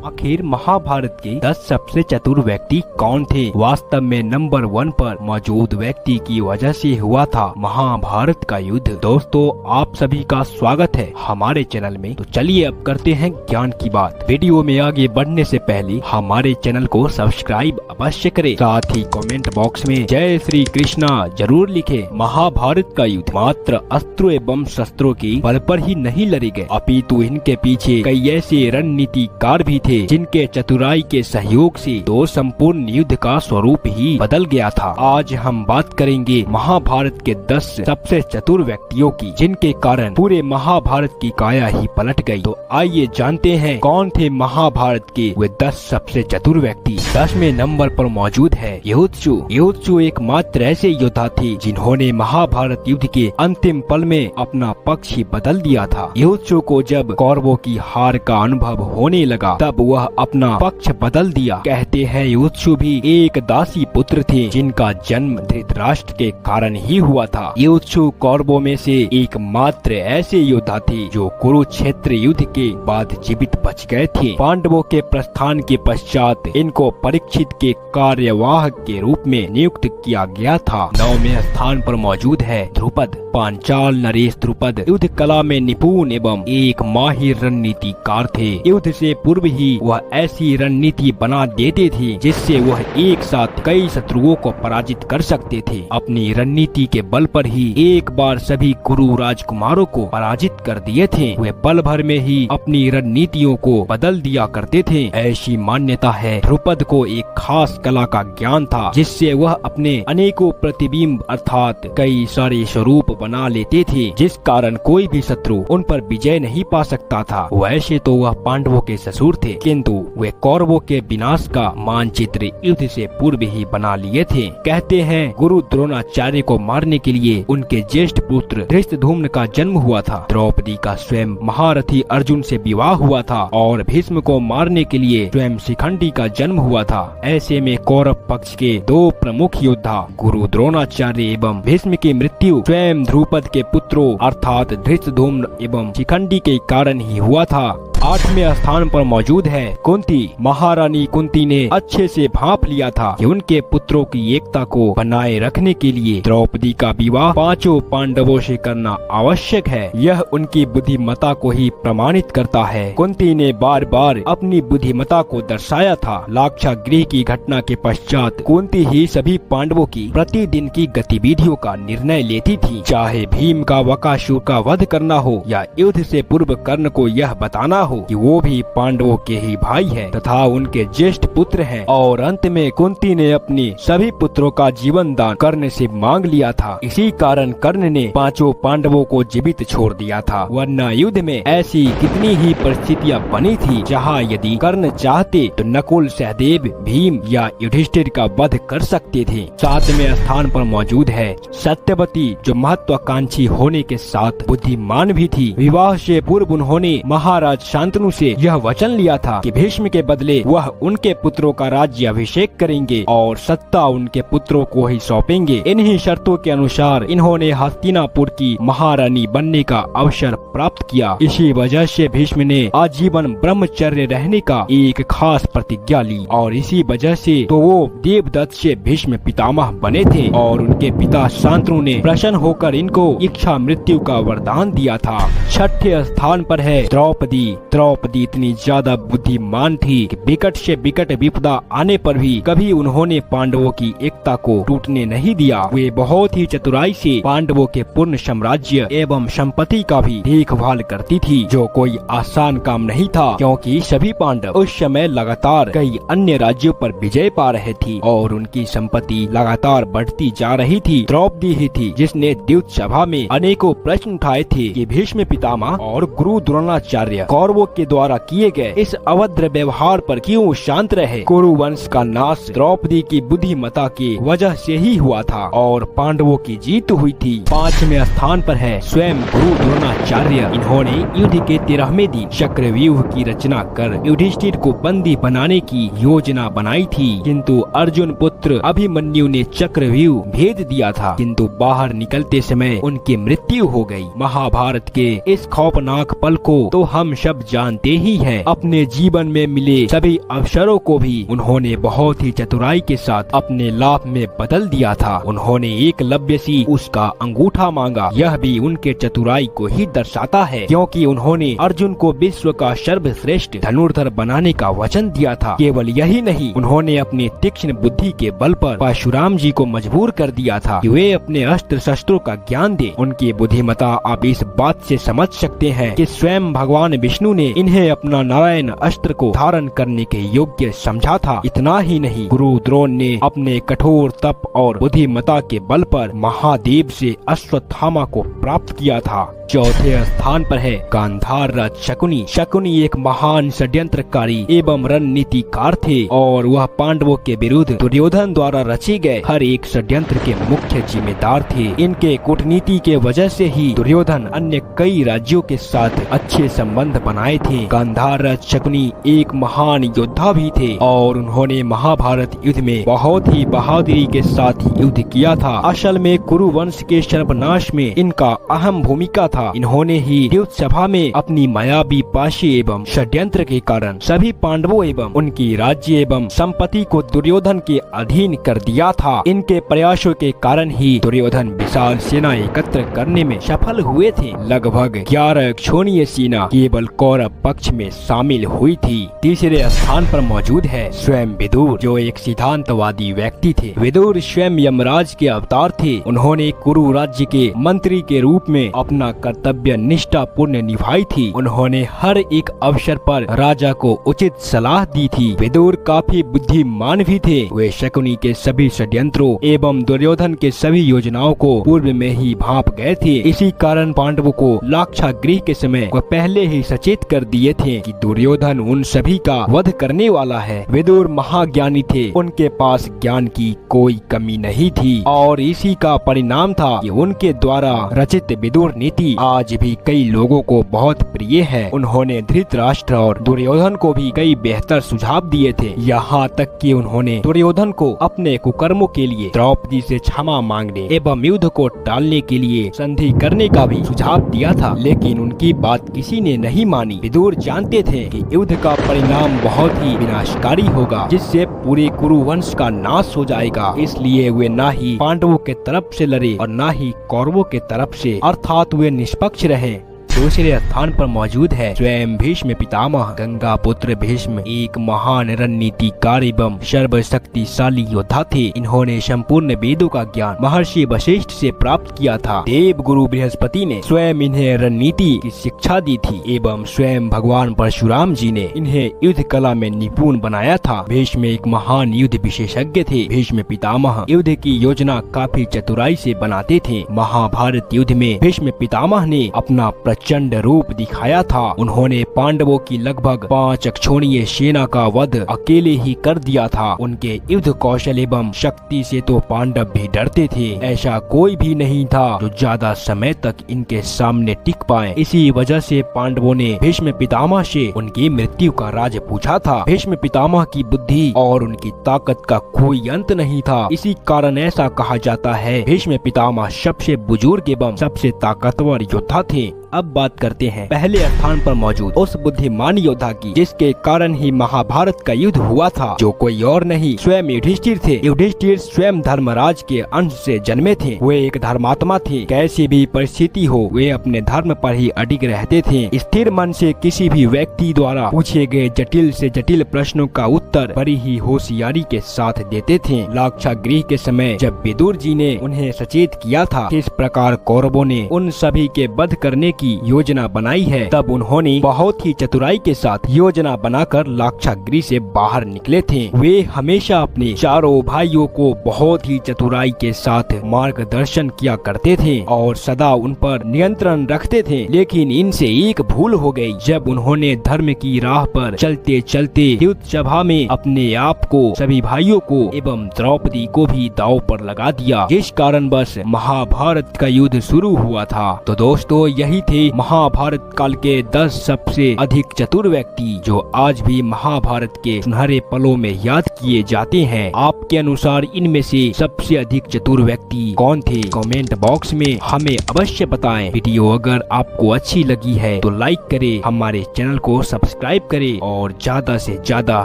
आखिर महाभारत के 10 सबसे चतुर व्यक्ति कौन थे? वास्तव में नंबर 1 पर मौजूद व्यक्ति की वजह से हुआ था महाभारत का युद्ध। दोस्तों, आप सभी का स्वागत है हमारे चैनल में। तो चलिए अब करते हैं ज्ञान की बात। वीडियो में आगे बढ़ने से पहले हमारे चैनल को सब्सक्राइब अवश्य करें, साथ ही कमेंट बॉक्स में जय श्री कृष्णा जरूर लिखें। महाभारत का युद्ध मात्र अस्त्रों एवं शस्त्रों के बल पर ही नहीं लड़े गए, अपितु इनके पीछे कई ऐसे रणनीतिकार भी थे जिनके चतुराई के सहयोग से तो संपूर्ण युद्ध का स्वरूप ही बदल गया था। आज हम बात करेंगे महाभारत के 10 सबसे चतुर व्यक्तियों की, जिनके कारण पूरे महाभारत की काया ही पलट गई। तो आइए जानते हैं कौन थे महाभारत के वे 10 सबसे चतुर व्यक्ति। 10वें नंबर पर मौजूद है युधिष्ठिर। युधिष्ठिर एकमात्र ऐसे योद्धा थे जिन्होंने महाभारत युद्ध के अंतिम पल में अपना पक्ष ही बदल दिया था। युधिष्ठिर को जब कौरवों की हार का अनुभव होने लगा तब वह अपना पक्ष बदल दिया। कहते हैं युधिष्ठिर भी एक दासी पुत्र थे जिनका जन्म धृतराष्ट्र के कारण ही हुआ था। युधिष्ठिर कौरवों में से एकमात्र ऐसे योद्धा थे जो कुरुक्षेत्र युद्ध के बाद जीवित बच गए थे। पांडवों के प्रस्थान के पश्चात इनको परीक्षित के कार्यवाहक के रूप में नियुक्त किया गया था। 9वें स्थान पर मौजूद है द्रुपद। पांचाल नरेश द्रुपद युद्ध कला में निपुण एवं एक माहिर रणनीतिकार थे। युद्ध से पूर्व ही वह ऐसी रणनीति बना देते थे जिससे वह एक साथ कई शत्रुओं को पराजित कर सकते थे। अपनी रणनीति के बल पर ही एक बार सभी कुरु राजकुमारों को पराजित कर दिए थे। वे पल भर में ही अपनी रणनीतियों को बदल दिया करते थे। ऐसी मान्यता है द्रुपद को एक खास कला का ज्ञान था जिससे वह अपने अनेकों प्रतिबिंब अर्थात कई सारे स्वरूप बना लेते थे, जिस कारण कोई भी शत्रु उन पर विजय नहीं पा सकता था। वैसे तो वह पांडवों के ससुर थे, किंतु वे कौरवों के विनाश का मानचित्र युद्ध से पूर्व ही बना लिए थे। कहते हैं गुरु द्रोणाचार्य को मारने के लिए उनके ज्येष्ठ पुत्र धृष्टद्युम्न का जन्म हुआ था। द्रौपदी का स्वयं महारथी अर्जुन से विवाह हुआ था और भीष्म को मारने के लिए स्वयं शिखंडी का जन्म हुआ था। ऐसे में कौरव पक्ष के 2 प्रमुख योद्धा गुरु द्रोणाचार्य एवं भीष्म की मृत्यु स्वयं द्रुपद के पुत्रों अर्थात धृष्टद्युम्न एवं शिखंडी के कारण ही हुआ था। 8वें स्थान पर मौजूद है कुंती। महारानी कुंती ने अच्छे से भांप लिया था कि उनके पुत्रों की एकता को बनाए रखने के लिए द्रौपदी का विवाह 5 पांडवों से करना आवश्यक है। यह उनकी बुद्धिमता को ही प्रमाणित करता है। कुंती ने बार बार अपनी बुद्धिमता को दर्शाया था। लाक्षागृह की घटना के पश्चात कुंती ही सभी पांडवों की प्रतिदिन की गतिविधियों का निर्णय लेती थी, चाहे भीम का बकासुर का वध करना हो या युद्ध से पूर्व कर्ण को यह बताना हो कि वो भी पांडवों के ही भाई हैं तथा उनके ज्येष्ठ पुत्र हैं। और अंत में कुंती ने अपने सभी पुत्रों का जीवन दान कर्ण से मांग लिया था। इसी कारण कर्ण ने 5 पांडवों को जीवित छोड़ दिया था, वरना युद्ध में ऐसी कितनी ही परिस्थितियां बनी थी जहां यदि कर्ण चाहते तो नकुल, सहदेव, भीम या युधिष्ठिर का वध कर सकते थे। 7वें स्थान पर मौजूद है सत्यवती, जो महत्वाकांक्षी होने के साथ बुद्धिमान भी थी। विवाह से पूर्व उन्होंने महाराज शांतनु से यह वचन लिया था कि भीष्म के बदले वह उनके पुत्रों का राज्य अभिषेक करेंगे और सत्ता उनके पुत्रों को ही सौंपेंगे। इन्हीं शर्तों के अनुसार इन्होंने हस्तिनापुर की महारानी बनने का अवसर प्राप्त किया। इसी वजह से भीष्म ने आजीवन ब्रह्मचर्य रहने का एक खास प्रतिज्ञा ली और इसी वजह से तो वो देवदत्त से भीष्म पितामह बने थे और उनके पिता शांतनु ने प्रसन्न होकर इनको इच्छा मृत्यु का वरदान दिया था। 6ठे स्थान पर है द्रौपदी। द्रौपदी इतनी ज्यादा बुद्धिमान थी कि विकट से विकट विपदा आने पर भी कभी उन्होंने पांडवों की एकता को टूटने नहीं दिया। वे बहुत ही चतुराई से पांडवों के पूर्ण साम्राज्य एवं संपत्ति का भी देखभाल करती थी, जो कोई आसान काम नहीं था, क्योंकि सभी पांडव उस समय लगातार कई अन्य राज्यों पर विजय पा रहे थे और उनकी संपत्ति लगातार बढ़ती जा रही थी। द्रौपदी ही थी जिसने द्यूत सभा में अनेकों प्रश्न उठाए थे कि भीष्म पितामह और गुरु द्रोणाचार्य कौरवों के द्वारा किए गए इस अभद्र व्यवहार पर क्यों शांत रहे। कुरु वंश का नाश द्रौपदी की बुद्धिमता की वजह से ही हुआ था और पांडवों की जीत हुई थी। 5वें स्थान पर है स्वयं गुरु द्रोणाचार्य। इन्होंने युद्ध के 13वें दिन चक्रव्यूह की रचना कर युधिष्ठिर को बंदी बनाने की योजना बनाई थी, किंतु अर्जुन पुत्र अभिमन्यु ने चक्रव्यूह भेद दिया था, किंतु बाहर निकलते समय उनकी मृत्यु हो गई। महाभारत के इस खौफनाक पल को तो हम सब जानते ही हैं। अपने जीवन में मिले सभी अवसरों को भी उन्होंने बहुत ही चतुराई के साथ अपने लाभ में बदल दिया था। उन्होंने एकलव्य से उसका अंगूठा मांगा, यह भी उनके चतुराई को ही दर्शाता है, क्योंकि उन्होंने अर्जुन को विश्व का सर्वश्रेष्ठ धनुर्धर बनाने का वचन दिया था। केवल यही नहीं, उन्होंने अपनी तीक्ष्ण बुद्धि के बल पर परशुराम जी को मजबूर कर दिया था कि वे अपने अस्त्र शस्त्रों का ज्ञान दे। उनकी बुद्धिमता आप इस बात से समझ सकते हैं कि स्वयं भगवान विष्णु ने इन्हें अपना नारायण अस्त्र को धारण करने के योग्य समझा था। इतना ही नहीं, गुरु द्रोण ने अपने कठोर तप और बुद्धिमता के बल पर महादेव से अश्वत्थामा को प्राप्त किया था। चौथे स्थान पर है गांधार राज शकुनी। शकुनी एक महान षड्यंत्रकारी एवं रणनीतिकार थे और वह पांडवों के विरुद्ध दुर्योधन द्वारा रचे गए हर एक षड्यंत्र के मुख्य जिम्मेदार थे। इनके कूटनीति के वजह से ही दुर्योधन अन्य कई राज्यों के साथ अच्छे संबंध बनाए थे। गांधार राज शकुनी एक महान योद्धा भी थे और उन्होंने महाभारत युद्ध में बहुत ही बहादुरी के साथ युद्ध किया था। असल में कुरु वंश के सर्वनाश में इनका अहम भूमिका था। इन्होंने ही युद्ध सभा में अपनी मायावी पाशी एवं षड्यंत्र के कारण सभी पांडवों एवं उनकी राज्य एवं संपत्ति को दुर्योधन के अधीन कर दिया था। इनके प्रयासों के कारण ही दुर्योधन विशाल सेना एकत्र करने में सफल हुए थे। लगभग 11 क्षोणीय सेना केवल कौरव पक्ष में शामिल हुई थी। तीसरे स्थान पर मौजूद है स्वयं विदुर, जो एक सिद्धांतवादी व्यक्ति थे। विदुर स्वयं यमराज के अवतार थे। उन्होंने कुरु राज्य के मंत्री के रूप में अपना कर्तव्य निष्ठा पूर्ण निभाई थी। उन्होंने हर एक अवसर पर राजा को उचित सलाह दी थी। विदुर काफी बुद्धिमान भी थे। वे शकुनी के सभी षड्यंत्रों एवं दुर्योधन के सभी योजनाओं को पूर्व में ही भांप गए थे। इसी कारण पांडवों को लाक्षागृह के समय वह पहले ही सचेत कर दिए थे कि दुर्योधन उन सभी का वध करने वाला है। विदुर महाज्ञानी थे, उनके पास ज्ञान की कोई कमी नहीं थी और इसी का परिणाम था कि उनके द्वारा रचित विदुर नीति आज भी कई लोगों को बहुत प्रिय है। उन्होंने धृतराष्ट्र और दुर्योधन को भी कई बेहतर सुझाव दिए थे। यहाँ तक कि उन्होंने दुर्योधन को अपने कुकर्मों के लिए द्रौपदी से क्षमा मांगने एवं युद्ध को टालने के लिए संधि करने का भी सुझाव दिया था, लेकिन उनकी बात किसी ने नहीं मानी। विदुर जानते थे कि युद्ध का परिणाम बहुत ही विनाशकारी होगा, जिससे पूरे कुरु वंश का नाश हो जाएगा। इसलिए वे न ही पांडवों के तरफ से लड़े और न ही कौरवों के तरफ से, अर्थात वे निष्पक्ष रहे। दूसरे स्थान पर मौजूद है स्वयं भीष्म पितामह। गंगा पुत्र भीष्म एक महान रणनीतिकार एवं सर्वशक्तिशाली योद्धा थे। इन्होंने संपूर्ण वेदों का ज्ञान महर्षि वशिष्ठ से प्राप्त किया था। देव गुरु बृहस्पति ने स्वयं इन्हें रणनीति की शिक्षा दी थी एवं स्वयं भगवान परशुराम जी ने इन्हें युद्ध कला में निपुण बनाया था। भीष्म एक महान युद्ध विशेषज्ञ थे। भीष्म पितामह युद्ध की योजना काफी चतुराई से बनाते थे। महाभारत युद्ध में भीष्म पितामह ने अपना प्रचंड रूप दिखाया था। उन्होंने पांडवों की लगभग 5 अक्षोणीय सेना का वध अकेले ही कर दिया था। उनके युद्ध कौशल एवं शक्ति से तो पांडव भी डरते थे। ऐसा कोई भी नहीं था जो ज्यादा समय तक इनके सामने टिक पाए। इसी वजह से पांडवों ने भीष्म पितामह से उनकी मृत्यु का राज पूछा था। भीष्म पितामह की बुद्धि और उनकी ताकत का कोई अंत नहीं था। इसी कारण ऐसा कहा जाता है भीष्म पितामह सबसे बुजुर्ग एवं सबसे ताकतवर योद्धा थे। अब बात करते हैं पहले स्थान पर मौजूद उस बुद्धिमान योद्धा की, जिसके कारण ही महाभारत का युद्ध हुआ था, जो कोई और नहीं स्वयं युधिष्ठिर थे। युधिष्ठिर स्वयं धर्मराज के अंश से जन्मे थे। वे एक धर्मात्मा थे। कैसी भी परिस्थिति हो, वे अपने धर्म पर ही अडिग रहते थे। स्थिर मन से किसी भी व्यक्ति द्वारा पूछे गए जटिल से जटिल प्रश्नों का उत्तर बड़ी ही होशियारी के साथ देते थे। लाक्षागृह के समय जब विदुर जी ने उन्हें सचेत किया था किस प्रकार कौरवों ने उन सभी के वध करने की योजना बनाई है, तब उन्होंने बहुत ही चतुराई के साथ योजना बनाकर लाक्षागृह से बाहर निकले थे। वे हमेशा अपने चारों भाइयों को बहुत ही चतुराई के साथ मार्गदर्शन किया करते थे और सदा उन पर नियंत्रण रखते थे। लेकिन इनसे एक भूल हो गई जब उन्होंने धर्म की राह पर चलते चलते युद्ध सभा में अपने आप को, सभी भाइयों को एवं द्रौपदी को भी दांव पर लगा दिया, जिस कारण बस महाभारत का युद्ध शुरू हुआ था। तो दोस्तों, यही थे महाभारत काल के 10 सबसे अधिक चतुर व्यक्ति जो आज भी महाभारत के सुनहरे पलों में याद किए जाते हैं। आपके अनुसार इनमें से सबसे अधिक चतुर व्यक्ति कौन थे? कमेंट बॉक्स में हमें अवश्य बताएं। वीडियो अगर आपको अच्छी लगी है तो लाइक करें, हमारे चैनल को सब्सक्राइब करें और ज्यादा से ज्यादा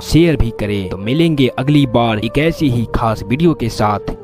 शेयर भी करें। तो मिलेंगे अगली बार एक ऐसी ही खास वीडियो के साथ।